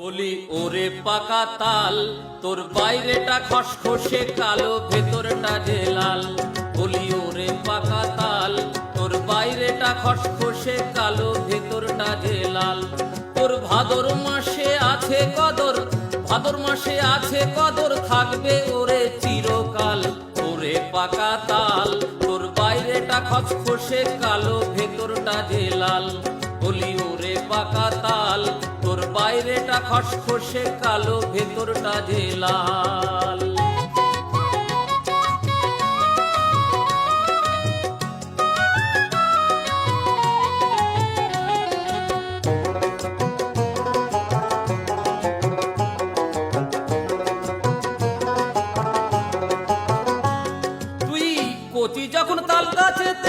বলি ওরে পাকা তাল, তোর বাইরেটা খসখসে কালো, ভেতরটা যে লাল। বলি ওরে পাকা তাল, তোর বাইরেটা খসখসে কালো, ভেতরটা যে লাল। তোর ভাদর মাসে আছে কদর, ভাদর মাসে আছে কদর, থাকবে ওরে চিরকাল। ওরে পাকা তাল, তোর বাইরেটা খসখসে কালো, ভেতরটা যে লাল। বলি ওরে পাকা তাল, তোর বাইরেটা খসখসে কালো, ভেতরটা যে লাল। তুই কচি যখন তাল গাছেতে